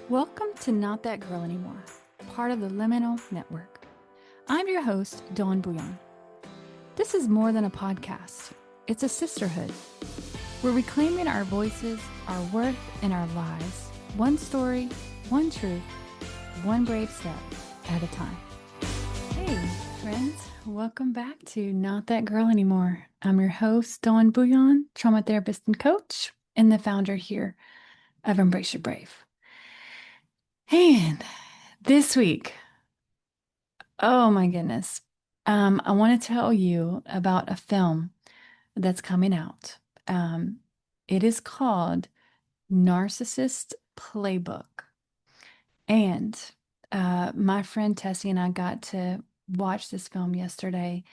Welcome to Not That Girl Anymore, part of the Liminal Network. I'm your host, Dawn Bouillon. This is more than a podcast. It's a sisterhood. We're reclaiming our voices, our worth, and our lives. One story, one truth, one brave step at a time. Hey, friends. Welcome back to Not That Girl Anymore. I'm your host, Dawn Bouillon, trauma therapist and coach, and the founder here of Embrace Your Brave. And this week, oh my goodness, I want to tell you about a film that's coming out. It is called Narcissist Playbook. And my friend Tessie and I got to watch this film yesterday,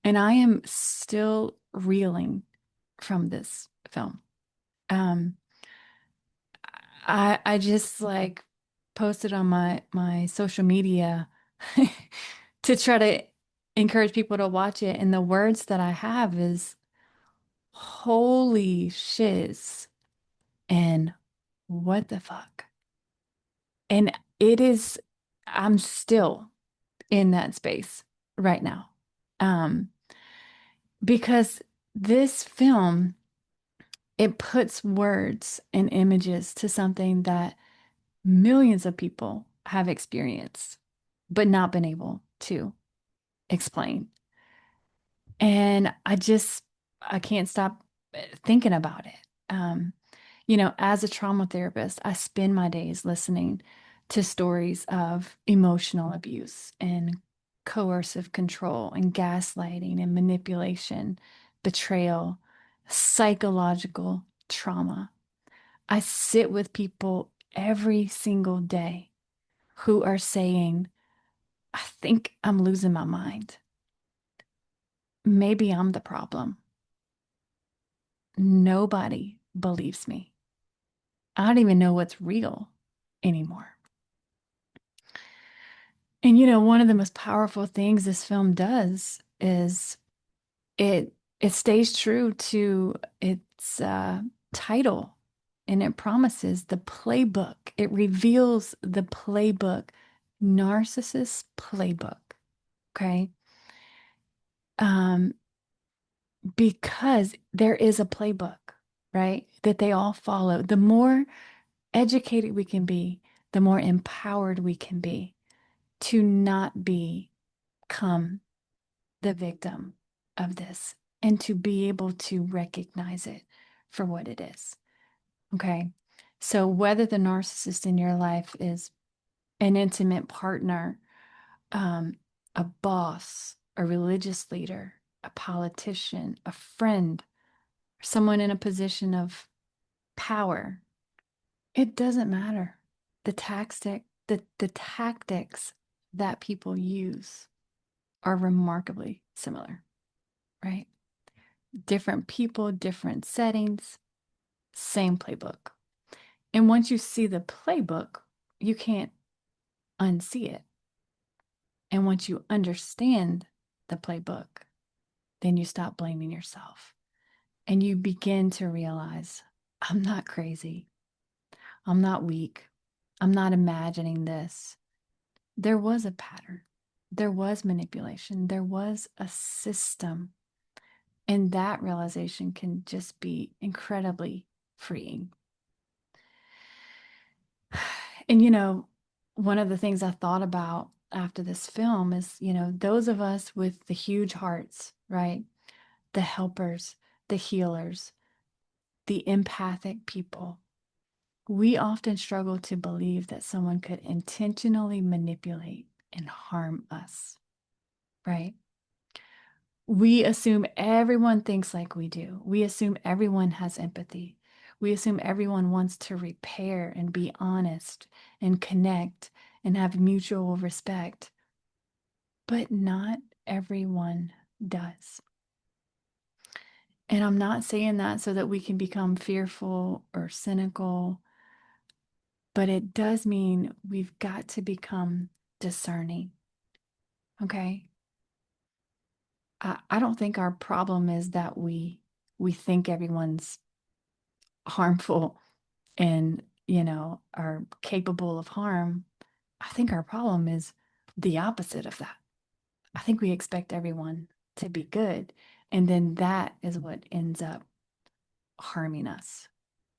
and I am still reeling from this film. Um, I just like posted on my social media to try to encourage people to watch it, and the words that I have is holy shiz and what the fuck. And it is, I'm still in that space right now. Um, because this film, it puts words and images to something that millions of people have experienced, but not been able to explain. And I can't stop thinking about it. Um, as a trauma therapist, I spend my days listening to stories of emotional abuse and coercive control and gaslighting and manipulation, betrayal, psychological trauma. I sit with people every single day who are saying, I think I'm losing my mind. Maybe I'm the problem. Nobody believes me. I don't even know what's real anymore. And one of the most powerful things this film does is it stays true to its title, and it promises the playbook. It reveals the playbook, Narcissist Playbook. Okay. Um, because there is a playbook, right? That they all follow. The more educated we can be, the more empowered we can be to not become the victim of this and to be able to recognize it for what it is. Okay. So whether the narcissist in your life is an intimate partner, um, a boss, a religious leader, a politician, a friend, someone in a position of power, it doesn't matter. The tactics that people use are remarkably similar, right? Different people, different settings, same playbook. And once you see the playbook, you can't unsee it. And once you understand the playbook, then you stop blaming yourself and you begin to realize I'm not crazy. I'm not weak. I'm not imagining this. There was a pattern. There was manipulation. There was a system. And that realization can just be incredibly freeing. And, one of the things I thought about after this film is, those of us with the huge hearts, right? The helpers, the healers, the empathic people, we often struggle to believe that someone could intentionally manipulate and harm us, right? We assume everyone thinks like we do. We assume everyone has empathy. We assume everyone wants to repair and be honest and connect and have mutual respect. But not everyone does. And I'm not saying that so that we can become fearful or cynical, but it does mean we've got to become discerning. Okay? I don't think our problem is that we think everyone's harmful and are capable of harm. I think our problem is the opposite of that. I think we expect everyone to be good, and then that is what ends up harming us.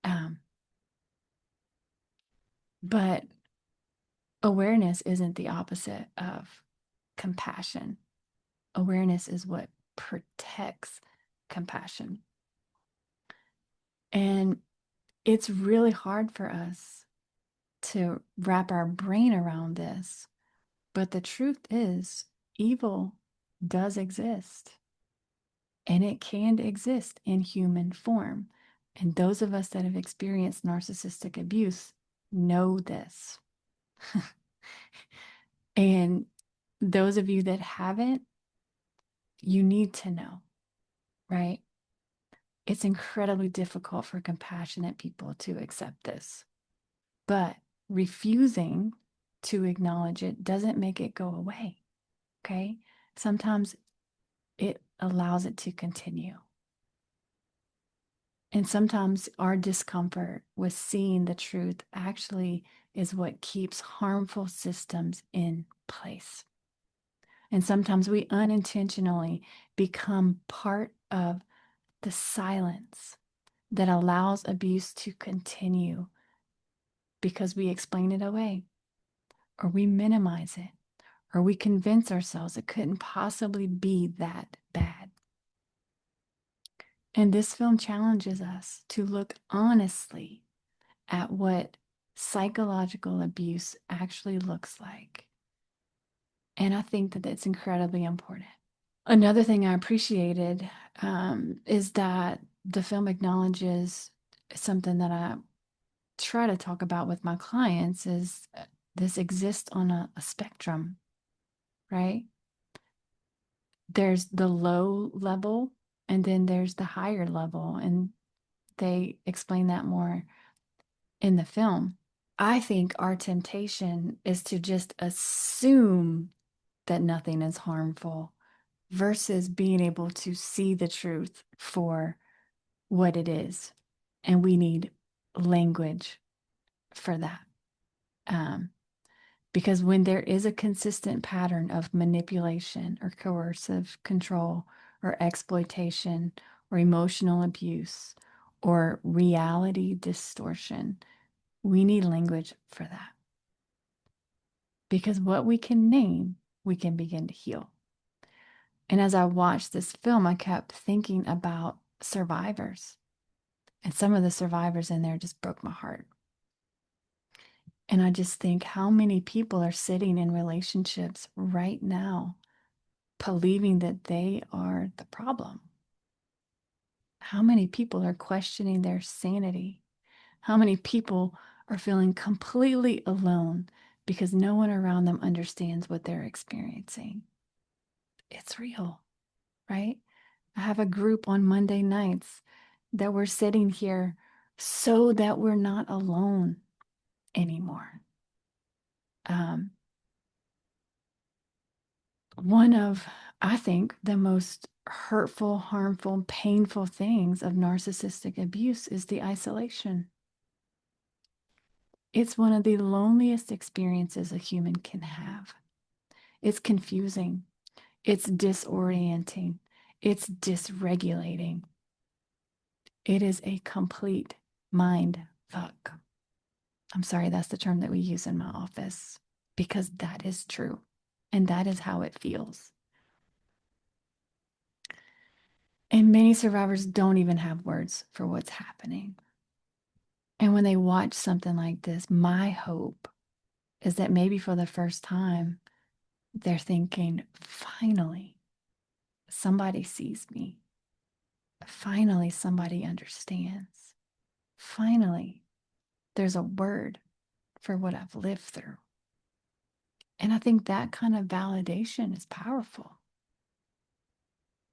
Um, but awareness isn't the opposite of compassion. Awareness is what protects compassion. And it's really hard for us to wrap our brain around this. But the truth is, evil does exist, and it can exist in human form. And those of us that have experienced narcissistic abuse know this. And those of you that haven't, you need to know, right? It's incredibly difficult for compassionate people to accept this. But refusing to acknowledge it doesn't make it go away. Okay. Sometimes it allows it to continue. And sometimes our discomfort with seeing the truth actually is what keeps harmful systems in place. And sometimes we unintentionally become part of the silence that allows abuse to continue because we explain it away, or we minimize it, or we convince ourselves it couldn't possibly be that bad. And this film challenges us to look honestly at what psychological abuse actually looks like. And I think that that's incredibly important. Another thing I appreciated is that the film acknowledges something that I try to talk about with my clients is this exists on a spectrum, right? There's the low level and then there's the higher level. And they explain that more in the film. I think our temptation is to just assume that nothing is harmful versus being able to see the truth for what it is. And we need language for that. Because when there is a consistent pattern of manipulation or coercive control or exploitation or emotional abuse or reality distortion, we need language for that. Because what we can name, we can begin to heal. And as I watched this film, I kept thinking about survivors. And some of the survivors in there just broke my heart. And I just think how many people are sitting in relationships right now believing that they are the problem. How many people are questioning their sanity? How many people are feeling completely alone because no one around them understands what they're experiencing? It's real, right? I have a group on Monday nights that we're sitting here so that we're not alone anymore. One of, I think, the most hurtful, harmful, painful things of narcissistic abuse is the isolation. It's one of the loneliest experiences a human can have. It's confusing. It's disorienting. It's dysregulating. It is a complete mind fuck. I'm sorry, that's the term that we use in my office because that is true. And that is how it feels. And many survivors don't even have words for what's happening. And when they watch something like this, my hope is that maybe for the first time, they're thinking, finally, somebody sees me. Finally, somebody understands. Finally, there's a word for what I've lived through. And I think that kind of validation is powerful.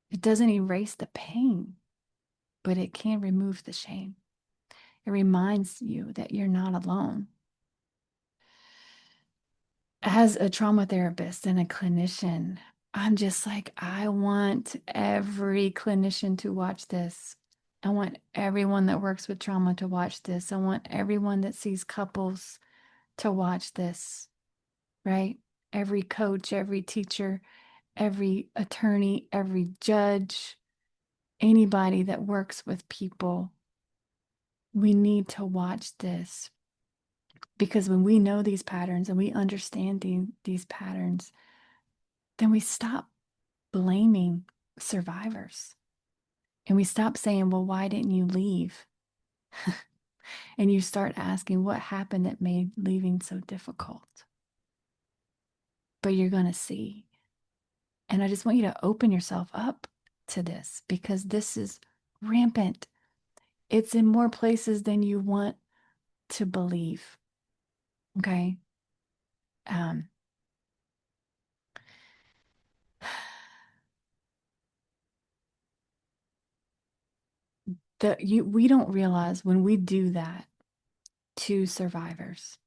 It doesn't erase the pain, but it can remove the shame. It reminds you that you're not alone. As a trauma therapist and a clinician, I'm just like, I want every clinician to watch this I want everyone that works with trauma to watch this. I want everyone that sees couples to watch this, right? Every coach, every teacher, every attorney, every judge, anybody that works with people, we need to watch this because when we know these patterns and we understand these patterns, then we stop blaming survivors and we stop saying, well, why didn't you leave? And you start asking what happened that made leaving so difficult. But you're going to see. And I just want you to open yourself up to this because this is rampant. It's in more places than you want to believe. Okay. Um, we don't realize when we do that to survivors,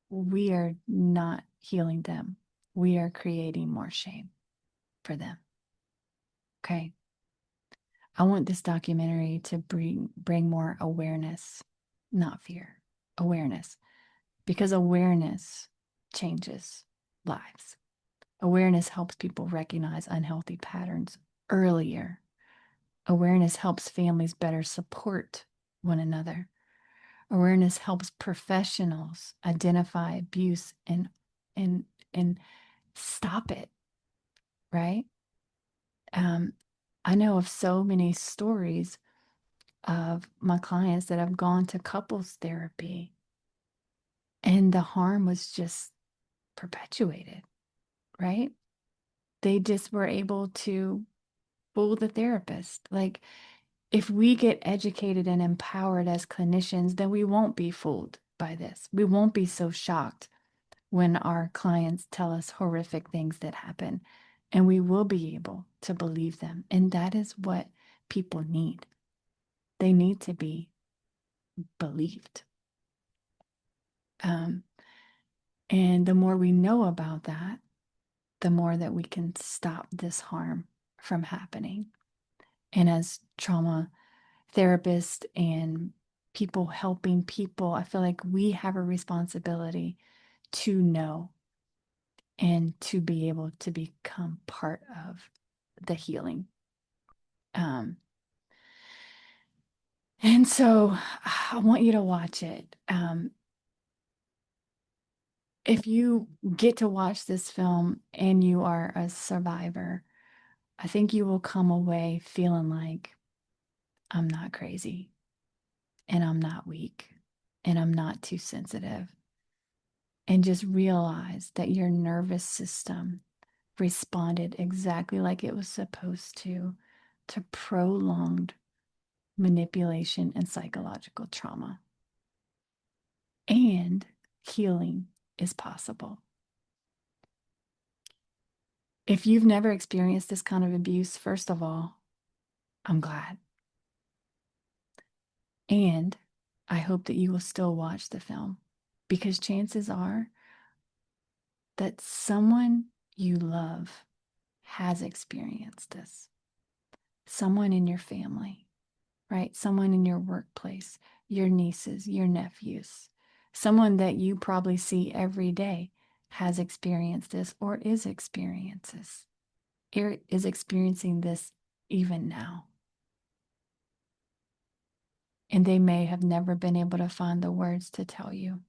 we are not healing them. We are creating more shame for them. Okay. I want this documentary to bring more awareness, not fear, awareness, because awareness changes lives. Awareness helps people recognize unhealthy patterns earlier. Awareness helps families better support one another. Awareness helps professionals identify abuse and and stop it, right? Um, I know of so many stories of my clients that have gone to couples therapy and the harm was just perpetuated, right? They just were able to fool the therapist. Like, if we get educated and empowered as clinicians, then we won't be fooled by this. We won't be so shocked when our clients tell us horrific things that happen, and we will be able to believe them. And that is what people need. They need to be believed. Um, and the more we know about that, the more that we can stop this harm from happening. And as trauma therapists and people helping people, I feel like we have a responsibility to know and to be able to become part of the healing. Um, and so I want you to watch it. If you get to watch this film and you are a survivor, I think you will come away feeling like I'm not crazy and I'm not weak and I'm not too sensitive. And just realize that your nervous system responded exactly like it was supposed to prolonged manipulation and psychological trauma. And healing is possible. If you've never experienced this kind of abuse, first of all, I'm glad. And I hope that you will still watch the film because chances are that someone you love has experienced this. Someone in your family, right? Someone in your workplace, your nieces, your nephews, someone that you probably see every day has experienced this or is experiencing this even now. And they may have never been able to find the words to tell you.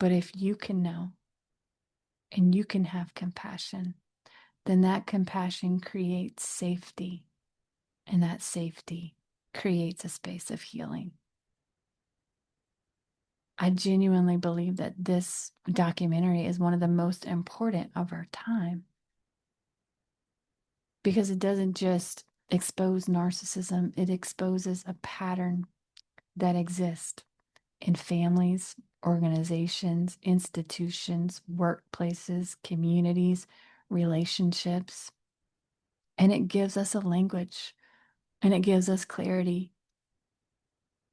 But if you can know and you can have compassion, then that compassion creates safety, and that safety creates a space of healing. I genuinely believe that this documentary is one of the most important of our time because it doesn't just expose narcissism, it exposes a pattern that exists in families, organizations, institutions, workplaces, communities, relationships. And it gives us a language and it gives us clarity.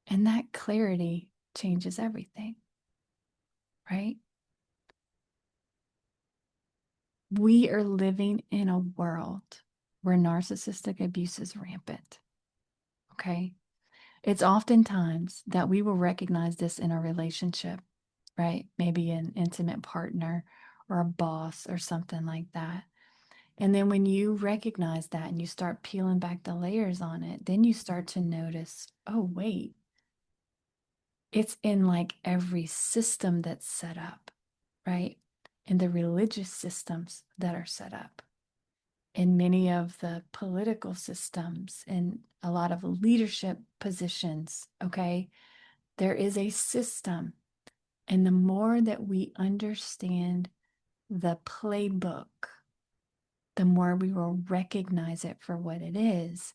And that clarity changes everything, right? We are living in a world where narcissistic abuse is rampant. Okay. It's oftentimes that we will recognize this in a relationship, right? Maybe an intimate partner or a boss or something like that. And then when you recognize that and you start peeling back the layers on it, then you start to notice, oh, wait, it's in like every system that's set up, right? In the religious systems that are set up, in many of the political systems, in a lot of leadership positions, okay? There is a system. And the more that we understand the playbook, the more we will recognize it for what it is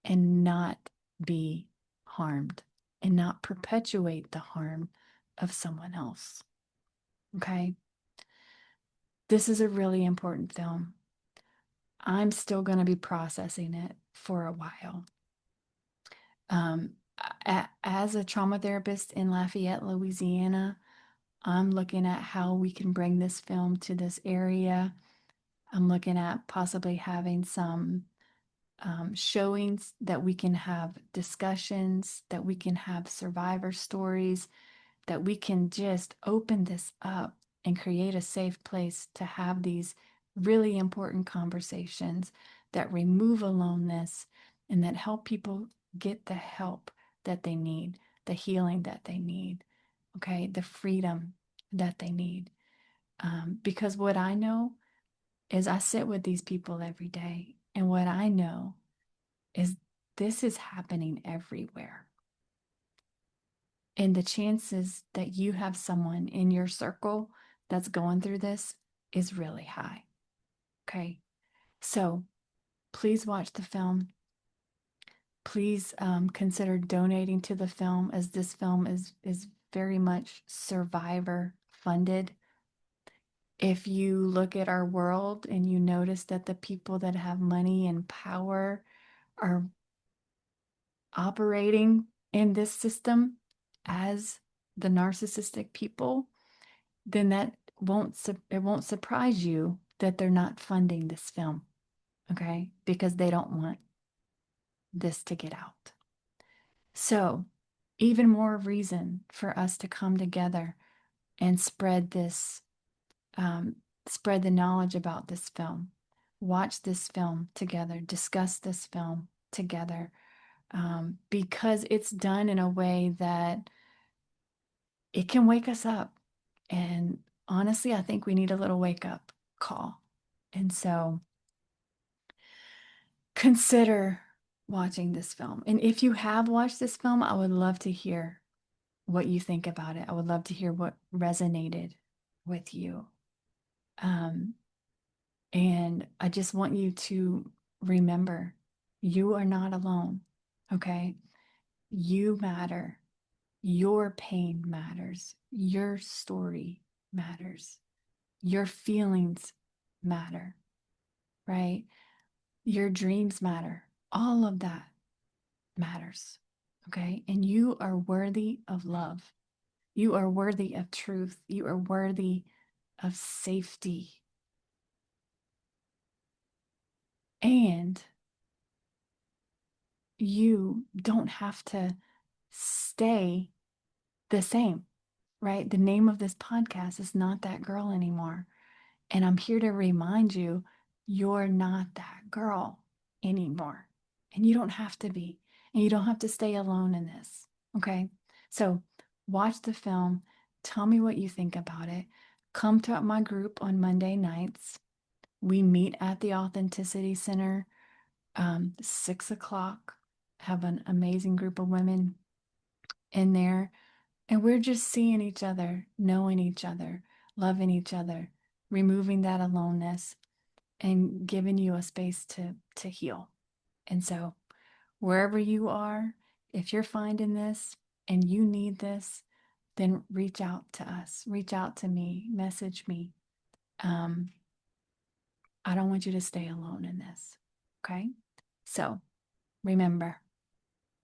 and not be harmed and not perpetuate the harm of someone else. Okay. This is a really important film. I'm still going to be processing it for a while. Um, as a trauma therapist in Lafayette, Louisiana, I'm looking at how we can bring this film to this area. I'm looking at possibly having some showings, that we can have discussions, that we can have survivor stories, that we can just open this up and create a safe place to have these really important conversations that remove aloneness and that help people get the help that they need, the healing that they need, okay, the freedom that they need. Because what I know is I sit with these people every day, and what I know is this is happening everywhere. And the chances that you have someone in your circle that's going through this is really high. Okay. So please watch the film. Please consider donating to the film, as this film is very much survivor funded. If you look at our world and you notice that the people that have money and power are operating in this system as the narcissistic people, then it won't surprise you that they're not funding this film, okay? Because they don't want this to get out. So, even more reason for us to come together and spread the knowledge about this film, watch this film together, discuss this film together, because it's done in a way that it can wake us up. And honestly, I think we need a little wake up call. And so consider watching this film. And if you have watched this film, I would love to hear what you think about it. I would love to hear what resonated with you. And I just want you to remember, you are not alone. Okay. You matter. Your pain matters. Your story matters. Your feelings matter, right? Your dreams matter. All of that matters, okay? And you are worthy of love. You are worthy of truth. You are worthy of safety. And you don't have to stay the same, right? The name of this podcast is Not That Girl Anymore. And I'm here to remind you, you're not that girl anymore. And you don't have to be. And you don't have to stay alone in this. Okay. So watch the film. Tell me what you think about it. Come to my group on Monday nights. We meet at the Authenticity Center, 6 o'clock. Have an amazing group of women in there. And we're just seeing each other, knowing each other, loving each other, removing that aloneness, and giving you a space to heal. And so wherever you are, if you're finding this and you need this, then reach out to us, reach out to me, message me. I don't want you to stay alone in this. Okay. So remember,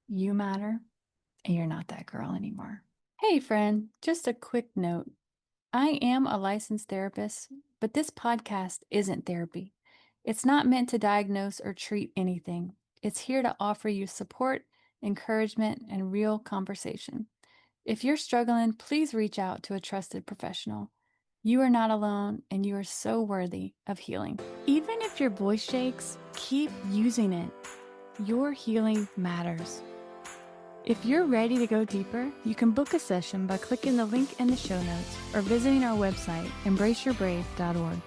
you matter and you're not that girl anymore. Hey friend, just a quick note. I am a licensed therapist, but this podcast isn't therapy. It's not meant to diagnose or treat anything. It's here to offer you support, encouragement, and real conversation. If you're struggling, please reach out to a trusted professional. You are not alone, and you are so worthy of healing. Even if your voice shakes, keep using it. Your healing matters. If you're ready to go deeper, you can book a session by clicking the link in the show notes or visiting our website, embraceyourbrave.org,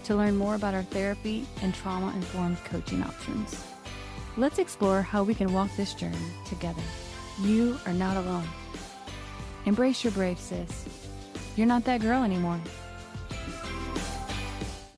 to learn more about our therapy and trauma-informed coaching options. Let's explore how we can walk this journey together. You are not alone. Embrace your brave, sis. You're not that girl anymore.